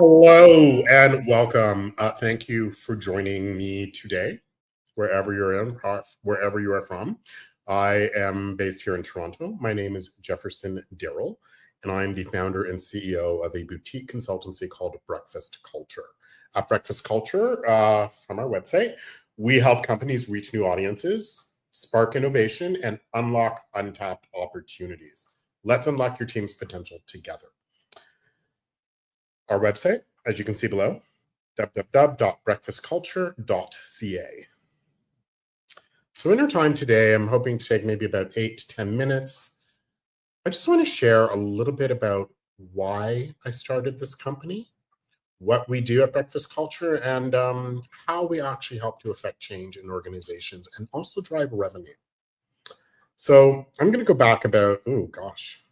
Hello and welcome. Thank you for joining me today, wherever you are from. I am based here in Toronto. My name is Jefferson Darrell, and I am the founder and CEO of a boutique consultancy called Breakfast Culture. At Breakfast Culture, from our website, we help companies reach new audiences, spark innovation, and unlock untapped opportunities. Let's unlock your team's potential together. Our website, as you can see below, www.breakfastculture.ca. So in our time today, I'm hoping to take maybe about 8 to 10 minutes. I just want to share a little bit about why I started this company, what we do at Breakfast Culture, and how we actually help to affect change in organizations and also drive revenue. So I'm going to go back about, oh gosh,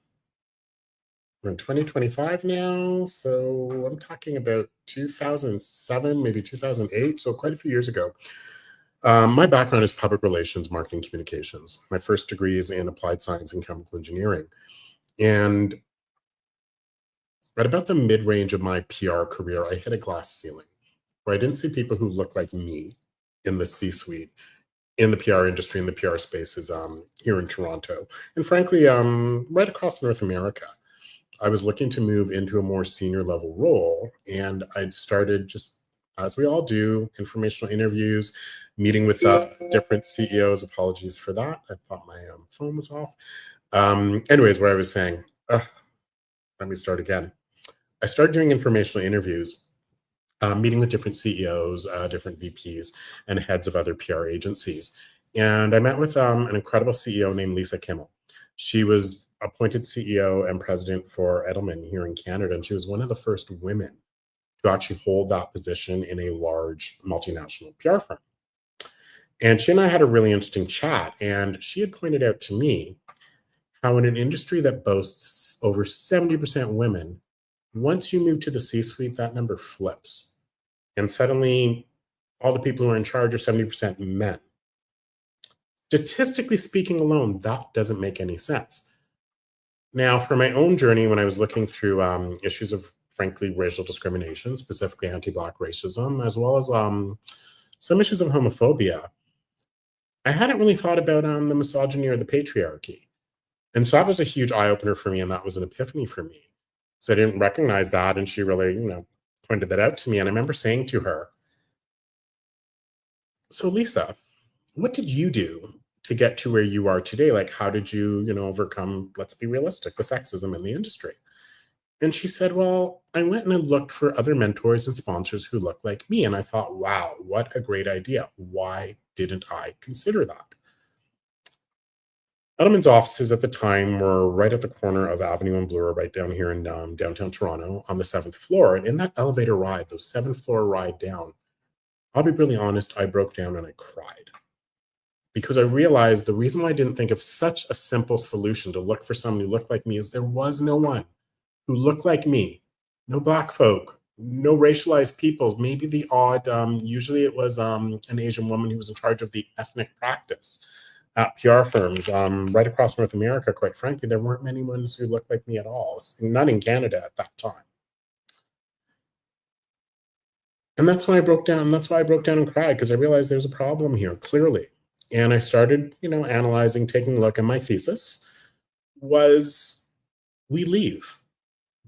we're in 2025 now, so I'm talking about 2007, maybe 2008, so quite a few years ago. My background is public relations, marketing communications. My first degree is in applied science and chemical engineering. And at about the mid-range of my PR career, I hit a glass ceiling where I didn't see people who looked like me in the C-suite, in the PR industry, in the PR spaces here in Toronto, and frankly, right across North America. I was looking to move into a more senior level role, and I'd started, just as we all do, informational interviews, meeting with different CEOs. Apologies for that. I thought my phone was off. Anyways, what I was saying, let me start again. I started doing informational interviews, meeting with different CEOs, different VPs, and heads of other PR agencies. And I met with an incredible CEO named Lisa Kimmel. She was appointed CEO and president for Edelman here in Canada, and she was one of the first women to actually hold that position in a large multinational PR firm. And she and I had a really interesting chat, and she had pointed out to me how in an industry that boasts over 70% women, once you move to the C-suite, that number flips. And suddenly, all the people who are in charge are 70% men. Statistically speaking alone, that doesn't make any sense. Now, for my own journey, when I was looking through issues of, frankly, racial discrimination, specifically anti-Black racism, as well as some issues of homophobia, I hadn't really thought about the misogyny or the patriarchy. And so that was a huge eye-opener for me, and that was an epiphany for me. So I didn't recognize that, and she really, pointed that out to me. And I remember saying to her, so Lisa, what did you do to get to where you are today? Like, how did you, overcome, let's be realistic, the sexism in the industry? And she said, well, I went and I looked for other mentors and sponsors who looked like me. And I thought, wow, what a great idea. Why didn't I consider that? Edelman's offices at the time were right at the corner of Avenue and Bloor, right down here in downtown Toronto on the 7th floor. And in that elevator ride, those 7th floor ride down, I'll be really honest, I broke down and I cried. Because I realized the reason why I didn't think of such a simple solution to look for someone who looked like me is there was no one who looked like me. No Black folk, no racialized peoples, maybe the odd, usually it was an Asian woman who was in charge of the ethnic practice at PR firms right across North America. Quite frankly, there weren't many ones who looked like me at all, none in Canada at that time. And that's when I broke down. That's why I broke down and cried, because I realized there's a problem here, clearly. And I started, analyzing, taking a look. And my thesis was, we leave.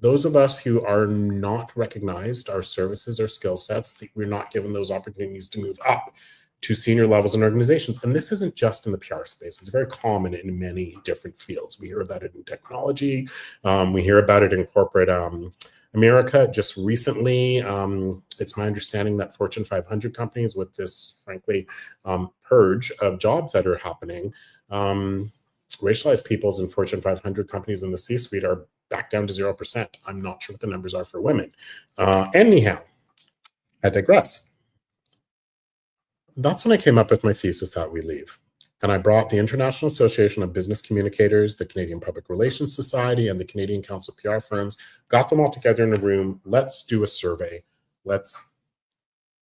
Those of us who are not recognized, our services, our skill sets, we're not given those opportunities to move up to senior levels in organizations. And this isn't just in the PR space. It's very common in many different fields. We hear about it in technology. We hear about it in corporate America. Just recently, it's my understanding that Fortune 500 companies, with this, frankly, purge of jobs that are happening, racialized peoples in Fortune 500 companies in the C-suite are back down to 0%. I'm not sure what the numbers are for women. Anyhow, I digress. That's when I came up with my thesis that we leave. And I brought the International Association of Business Communicators, the Canadian Public Relations Society, and the Canadian Council of PR Firms, got them all together in a room. Let's do a survey. Let's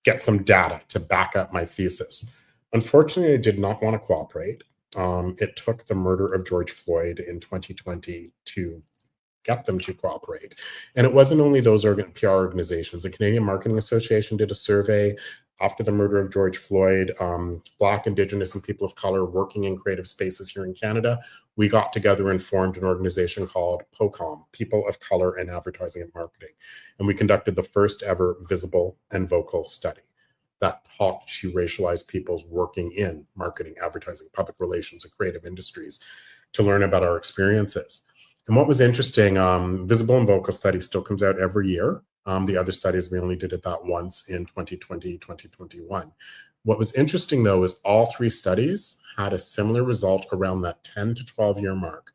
get some data to back up my thesis. Unfortunately, they did not want to cooperate. It took the murder of George Floyd in 2020 to get them to cooperate. And it wasn't only those PR organizations. The Canadian Marketing Association did a survey after the murder of George Floyd. Black, Indigenous, and people of color working in creative spaces here in Canada, we got together and formed an organization called POCOM, People of Color in Advertising and Marketing. And we conducted the first ever visible and vocal study that talked to racialized peoples working in marketing, advertising, public relations, and creative industries to learn about our experiences. And what was interesting, Visible and Vocal study still comes out every year. The other studies, we only did it that once in 2020, 2021. What was interesting, though, is all three studies had a similar result around that 10 to 12-year mark.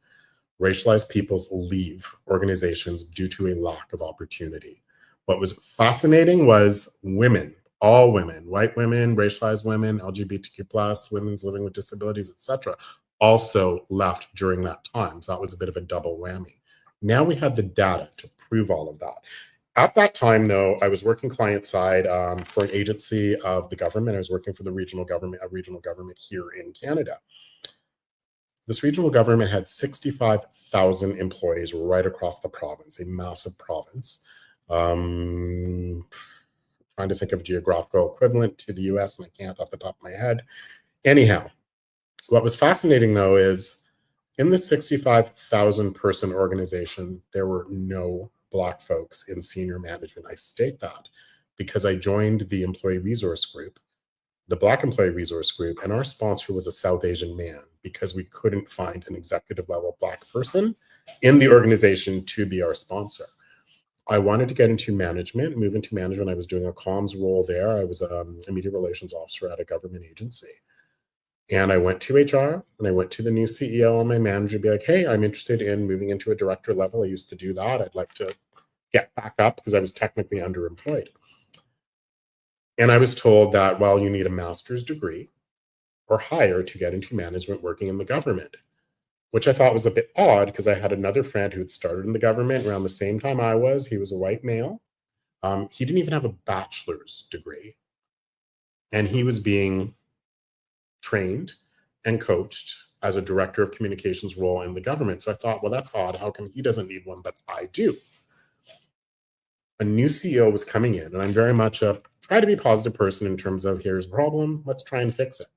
Racialized peoples leave organizations due to a lack of opportunity. What was fascinating was women, all women, white women, racialized women, LGBTQ+, women's living with disabilities, etc., also left during that time. So that was a bit of a double whammy. Now we had the data to prove all of that. At that time, though, I was working client side for an agency of the government. I was working for the regional government, a regional government here in Canada. This regional government had 65,000 employees right across the province, a massive province. Trying to think of geographical equivalent to the US, and I can't off the top of my head. Anyhow, what was fascinating, though, is in the 65,000 person organization, there were no Black folks in senior management. I state that because I joined the employee resource group, the Black employee resource group, and our sponsor was a South Asian man because we couldn't find an executive level Black person in the organization to be our sponsor. I wanted to get into management, move into management. I was doing a comms role there. I was a media relations officer at a government agency. And I went to HR and I went to the new CEO and my manager, be like, hey, I'm interested in moving into a director level. I used to do that. I'd like to get back up because I was technically underemployed. And I was told that, well, you need a master's degree or higher to get into management working in the government, which I thought was a bit odd because I had another friend who had started in the government around the same time I was. He was a white male. He didn't even have a bachelor's degree. And he was being trained and coached as a director of communications role in the government. So I thought, well, that's odd. How come he doesn't need one, but I do? A new CEO was coming in, and I'm very much a try to be positive person in terms of here's a problem, let's try and fix it.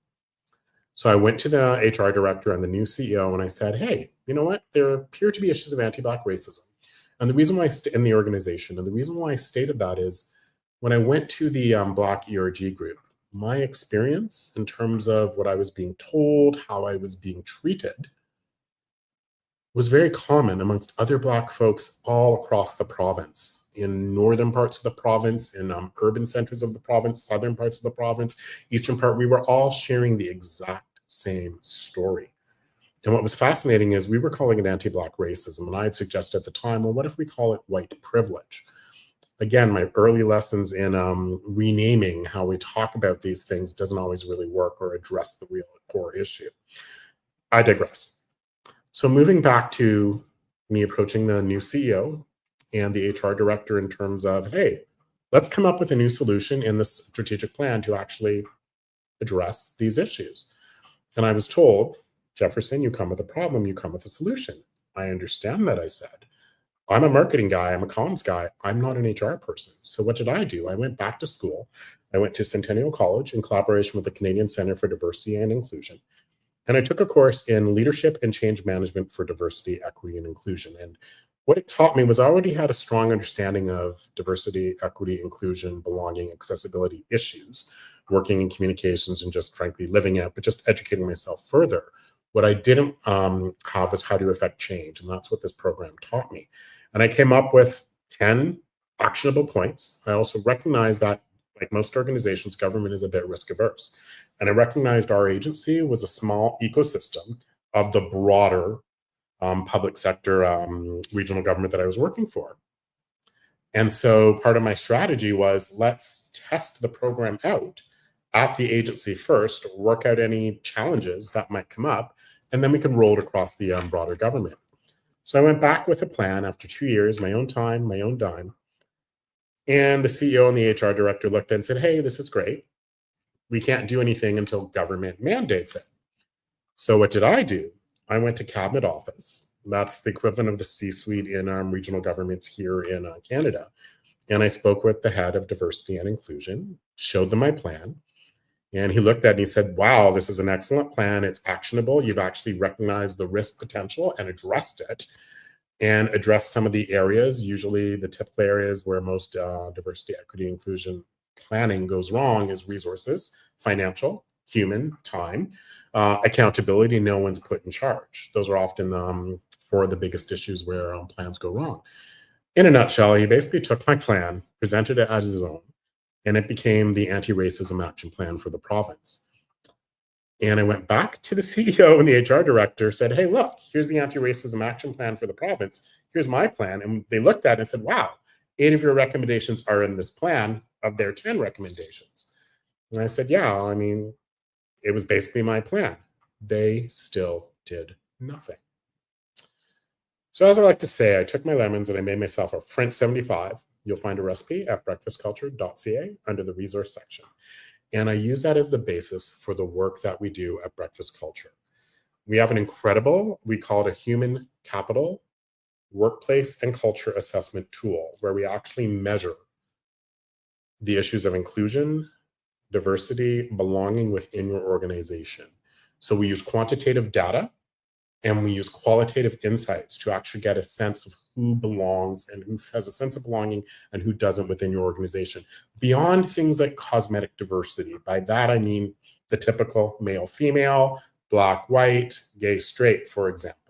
So I went to the HR director and the new CEO and I said, hey, you know what? There appear to be issues of anti-Black racism. And the reason why in the organization, and the reason why I stated that is when I went to the Black ERG group, my experience in terms of what I was being told, how I was being treated, was very common amongst other Black folks all across the province, in northern parts of the province, in urban centers of the province, southern parts of the province, eastern part. We were all sharing the exact same story. And what was fascinating is we were calling it anti-Black racism. And I had suggested at the time, well, what if we call it white privilege? Again, my early lessons in renaming how we talk about these things doesn't always really work or address the real core issue. I digress. So moving back to me approaching the new CEO and the HR director in terms of, hey, let's come up with a new solution in this strategic plan to actually address these issues. And I was told, Jefferson, you come with a problem, you come with a solution. I understand that, I said. I'm a marketing guy, I'm a comms guy, I'm not an HR person. So what did I do? I went back to school. I went to Centennial College in collaboration with the Canadian Centre for Diversity and Inclusion. And I took a course in leadership and change management for diversity, equity, and inclusion. And what it taught me was I already had a strong understanding of diversity, equity, inclusion, belonging, accessibility issues, working in communications and just frankly living it, but just educating myself further. What I didn't have is how to affect change. And that's what this program taught me. And I came up with 10 actionable points. I also recognized that, like most organizations, government is a bit risk averse. And I recognized our agency was a small ecosystem of the broader public sector regional government that I was working for. And so part of my strategy was let's test the program out at the agency first, work out any challenges that might come up, and then we can roll it across the broader government. So I went back with a plan after 2 years, my own time, my own dime. And the CEO and the HR director looked and said, hey, this is great. We can't do anything until government mandates it. So what did I do? I went to Cabinet Office That's the equivalent of the C-suite in regional governments here in Canada. And I spoke with the head of diversity and inclusion, showed them my plan, and he looked at it and he said, wow, this is an excellent plan. It's actionable. You've actually recognized the risk potential and addressed it, and addressed some of the areas, usually the typical areas where most diversity, equity, inclusion planning goes wrong is resources, financial, human, time, accountability, no one's put in charge. Those are often four of the biggest issues where plans go wrong. In a nutshell, he basically took my plan, presented it as his own, and it became the anti-racism action plan for the province. And I went back to the CEO and the HR director, said, hey, look, here's the anti-racism action plan for the province. Here's my plan. And they looked at it and said, wow, 8 of your recommendations are in this plan of their 10 recommendations. And I said, yeah, I mean, it was basically my plan. They still did nothing. So as I like to say, I took my lemons and I made myself a French 75. You'll find a recipe at breakfastculture.ca under the resource section. And I use that as the basis for the work that we do at Breakfast Culture. We have an incredible, we call it a human capital workplace and culture assessment tool, where we actually measure the issues of inclusion, diversity, belonging within your organization. So we use quantitative data and we use qualitative insights to actually get a sense of who belongs and who has a sense of belonging and who doesn't within your organization, beyond things like cosmetic diversity. By that, I mean the typical male, female, black, white, gay, straight, for example.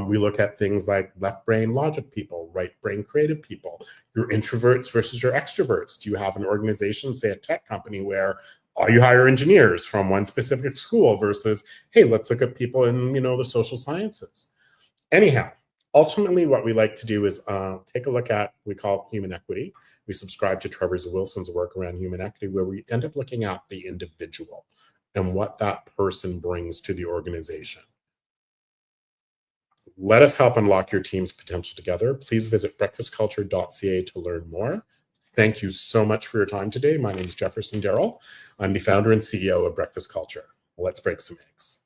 We look at things like left brain logic people, right brain creative people, your introverts versus your extroverts. Do you have an organization, say a tech company, where all you hire engineers from one specific school versus, hey, let's look at people in, the social sciences. Anyhow, ultimately what we like to do is take a look at, we call it human equity. We subscribe to Trevor Wilson's work around human equity, where we end up looking at the individual and what that person brings to the organization. Let us help unlock your team's potential together. Please visit breakfastculture.ca to learn more. Thank you so much for your time today. My name is Jefferson Darrell. I'm the founder and CEO of Breakfast Culture. Let's break some eggs.